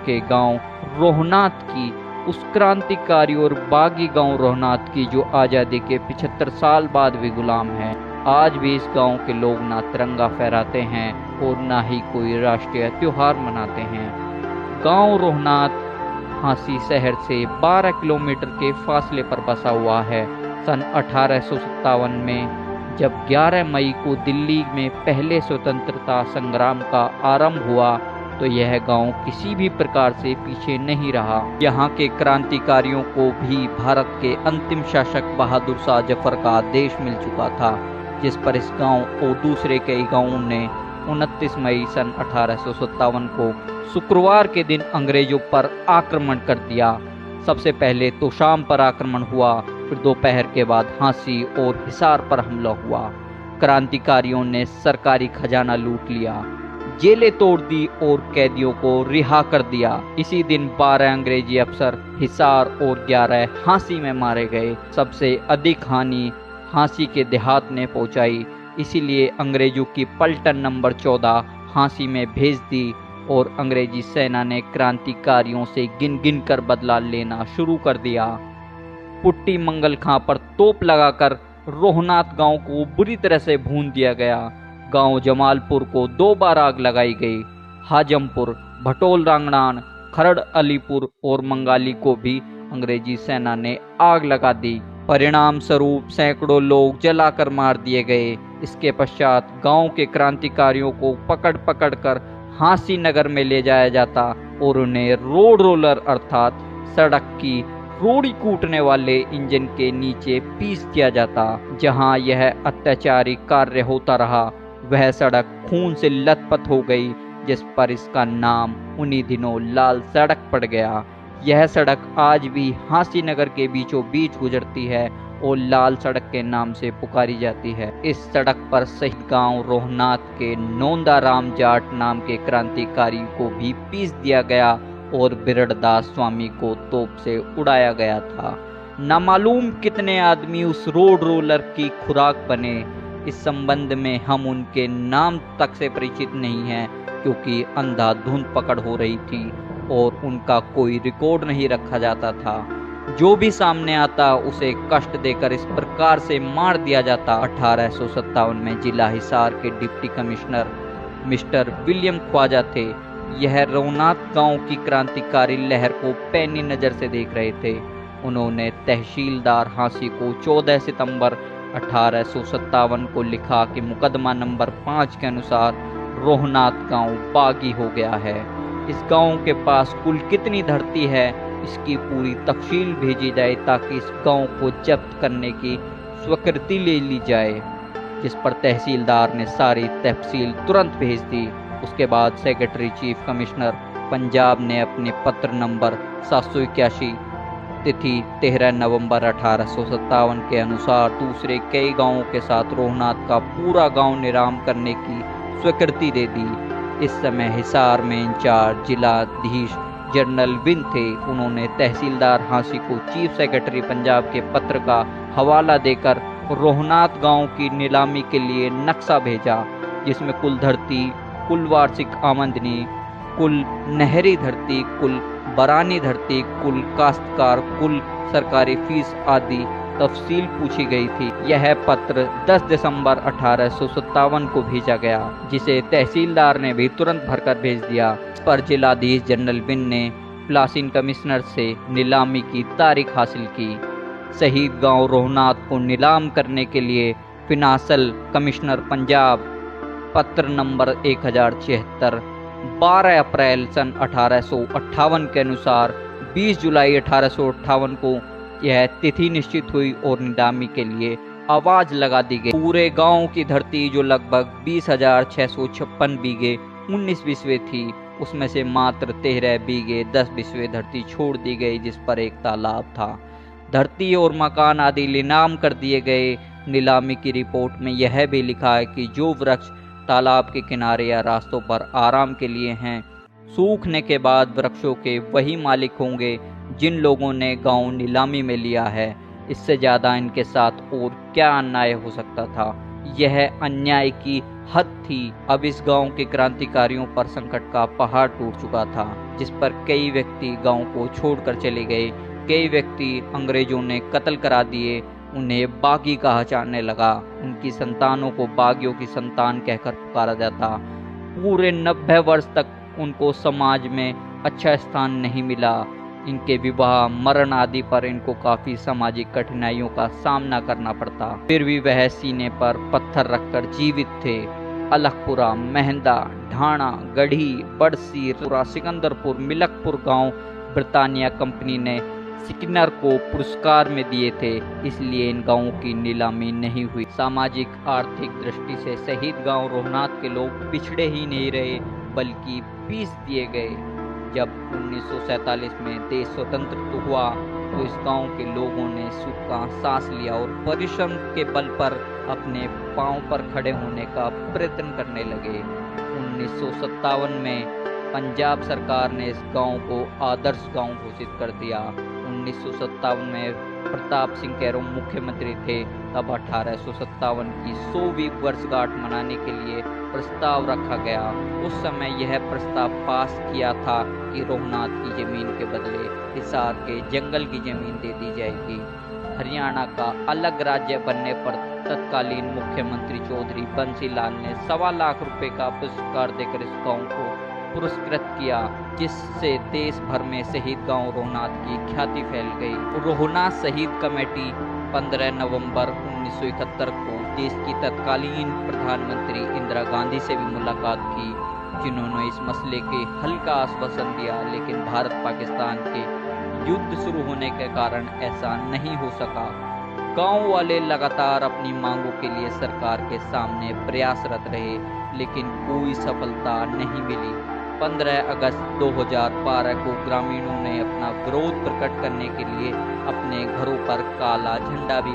के गांव रोहनाथ की, उस क्रांतिकारी और बागी गांव रोहनाथ की जो आज़ादी के 75 साल बाद भी गुलाम है। आज भी इस गांव के लोग ना तिरंगा फहराते हैं और ना ही कोई राष्ट्रीय त्योहार मनाते हैं। गांव रोहनाथ हांसी शहर से 12 किलोमीटर के फासले पर बसा हुआ है। सन 1857 में जब 11 मई को दिल्ली में पहले स्वतंत्रता संग्राम का आरंभ हुआ तो यह गांव किसी भी प्रकार से पीछे नहीं रहा। यहाँ के क्रांतिकारियों को भी भारत के अंतिम शासक बहादुर शाह जफर का आदेश मिल चुका था, जिस पर इस गांव और दूसरे कई गांवों ने 29 मई सन 1857 को शुक्रवार के दिन अंग्रेजों पर आक्रमण कर दिया। सबसे पहले तो शाम पर आक्रमण हुआ, फिर दोपहर के बाद हांसी और हिसार पर हमला हुआ। क्रांतिकारियों ने सरकारी खजाना लूट लिया, जेलें तोड़ दी और कैदियों को रिहा कर दिया। इसी दिन 12 अंग्रेजी अफसर हिसार और 11 हांसी में मारे गए। सबसे अधिक हानि हांसी के देहात ने पहुंचाई, इसीलिए अंग्रेजों की पलटन नंबर 14 हांसी में भेज दी और अंग्रेजी सेना ने क्रांतिकारियों से गिन गिन कर बदला लेना शुरू कर दिया। पुट्टी मंगल खां पर तोप लगाकर रोहनाथ गांव को बुरी तरह से भून दिया गया। गांव जमालपुर को 2 बार आग लगाई गई। हाजमपुर, भटोल रांगड़ान, खरड़ अलीपुर और मंगाली को भी अंग्रेजी सेना ने आग लगा दी। परिणाम स्वरूप सैकड़ों लोग जलाकर मार दिए गए। इसके पश्चात गांव के क्रांतिकारियों को पकड़ पकड़ कर हांसी नगर में ले जाया जाता और उन्हें रोड रोलर अर्थात सड़क की रोड़ी कूटने वाले इंजन के नीचे पीस दिया जाता। जहां यह अत्याचारी कार्य होता रहा वह सड़क खून से लथपथ हो गई, जिस पर इसका नाम उन्हीं दिनों लाल सड़क पड़ गया। यह सड़क आज भी हांसी नगर के बीचों बीच गुजरती है और लाल सड़क के नाम से पुकारी जाती है। इस सड़क पर शहीद गांव रोहनाथ के नोंदा राम जाट नाम के क्रांतिकारी को भी पीस दिया गया और बिरड़दास स्वामी को तोप से उड़ाया गया था। नामालूम कितने आदमी उस रोड रोलर की खुराक बने। इस संबंध में हम उनके नाम तक से परिचित नहीं हैं, क्योंकि अंधाधुंध पकड़ हो रही थी और उनका कोई रिकॉर्ड नहीं रखा जाता था। जो भी सामने आता उसे कष्ट देकर इस प्रकार से मार दिया जाता। 1857 में जिला हिसार के deputy commissioner mister William Khwaja थे। यह रोहनाथ गांव की क्रांतिकारी लहर को पैनी नजर से देख रहे थे। उन्होंने तहसीलदार हांसी को 14 सितंबर 1857 को लिखा कि मुकदमा नंबर 5 के अनुसार रोहनाथ गांव बागी हो गया है। इस गांव के पास कुल कितनी धरती है इसकी पूरी तफसील भेजी जाए ताकि इस गांव को जब्त करने की स्वीकृति ले ली जाए, जिस पर तहसीलदार ने सारी तफसील तुरंत भेज दी। उसके बाद सेक्रेटरी चीफ कमिश्नर पंजाब ने अपने पत्र नंबर 781 तिथि 13 नवंबर 1857 के अनुसार दूसरे कई गांवों के साथ रोहनाथ का पूरा गांव नीलाम करने की स्वीकृति दे दी। इस समय हिसार में इंचार्ज जिलाधीश जनरल विन थे। उन्होंने तहसीलदार हांसी को चीफ सेक्रेटरी पंजाब के पत्र का हवाला देकर रोहनाथ गांव की नीलामी के लिए नक्शा भेजा, जिसमें कुल धरती, कुल वार्षिक आमदनी, कुल नहरी धरती, कुल बरानी धरती, कुल काश्तकार, कुल सरकारी फीस आदि तफसील पूछी गई थी। यह पत्र 10 दिसंबर 1857 को भेजा गया, जिसे तहसीलदार ने भी तुरंत भरकर भेज दिया। इस पर जिलाधीश जनरल विन ने प्लासीन कमिश्नर से नीलामी की तारीख हासिल की। शहीद गांव रोहनाथ को नीलाम करने के लिए फिनांसल कमिश्नर पंजाब पत्र नंबर 1076 12 अप्रैल सन 1858 के अनुसार 20 जुलाई 1858 को यह तिथि निश्चित हुई और नीलामी के लिए आवाज लगा दी गई। पूरे गांव की धरती जो लगभग 20,656 बीघे 19 बिस्वे थी, उसमें से मात्र 13 बीघे 10 बिस्वे धरती छोड़ दी गई, जिस पर एक तालाब था। धरती और मकान आदि नीलाम कर दिए गए। नीलामी की रिपोर्ट में यह भी लिखा है कि जो वृक्ष तालाब के किनारे या रास्तों पर आराम के लिए हैं, सूखने के बाद वृक्षों के वही मालिक होंगे जिन लोगों ने गांव नीलामी में लिया है। इससे ज़्यादा इनके साथ और क्या अन्याय हो सकता था। यह अन्याय की हद थी। अब इस गांव के क्रांतिकारियों पर संकट का पहाड़ टूट चुका था, जिस पर कई व्यक्ति गांव को छोड़कर चले गए। कई व्यक्ति अंग्रेजों ने कत्ल करा दिए। उन्हें बागी कहा जाने लगा। उनकी संतानों को बागियों की संतान कहकर पुकारा जाता। पूरे 90 वर्ष तक उनको समाज में अच्छा स्थान नहीं मिला। इनके विवाह, मरण आदि पर इनको काफी सामाजिक कठिनाइयों का सामना करना पड़ता। फिर भी वह सीने पर पत्थर रखकर जीवित थे। अलखपुरा, मेहंदा, ढाणा, गढ़ी, बड़सी, सिकंदरपुर, मिलकपुर गांव ब्रिटानिया कंपनी ने स्किनर को पुरस्कार में दिए थे, इसलिए इन गांवों की नीलामी नहीं हुई। सामाजिक आर्थिक दृष्टि से शहीद गांव रोहनाथ के लोग पिछड़े ही नहीं रहे, बल्कि पीस दिए गए। जब 1947 में देश स्वतंत्र हुआ तो इस गांव के लोगों ने सुख का सांस लिया और परिश्रम के बल पर अपने पांव पर खड़े होने का प्रयत्न करने लगे। 1957 में पंजाब सरकार ने इस गांव को आदर्श गांव घोषित कर दिया। 1957 में प्रताप सिंह कैरों मुख्यमंत्री थे। तब 1857 की 100वीं वर्षगांठ मनाने के लिए प्रस्ताव रखा गया। उस समय यह प्रस्ताव पास किया था कि रोहनाथ की जमीन के बदले हिसार के जंगल की जमीन दे दी जाएगी। हरियाणा का अलग राज्य बनने पर तत्कालीन मुख्यमंत्री चौधरी बंसी लाल ने 1.25 लाख रुपए का पुरस्कार देकर इस गांव को पुरस्कृत किया, जिससे देश भर में शहीद गांव रोहनाथ की ख्याति फैल गई। रोहनाथ शहीद कमेटी 15 नवंबर 1971 को देश की तत्कालीन प्रधानमंत्री इंदिरा गांधी से भी मुलाकात की, जिन्होंने इस मसले के हल का आश्वासन दिया, लेकिन भारत पाकिस्तान के युद्ध शुरू होने के कारण ऐसा नहीं हो सका। गांव वाले लगातार अपनी मांगों के लिए सरकार के सामने प्रयासरत रहे, लेकिन कोई सफलता नहीं मिली। 15 अगस्त 2012 को ग्रामीणों ने अपना विरोध प्रकट करने के लिए अपने घरों पर काला झंडा भी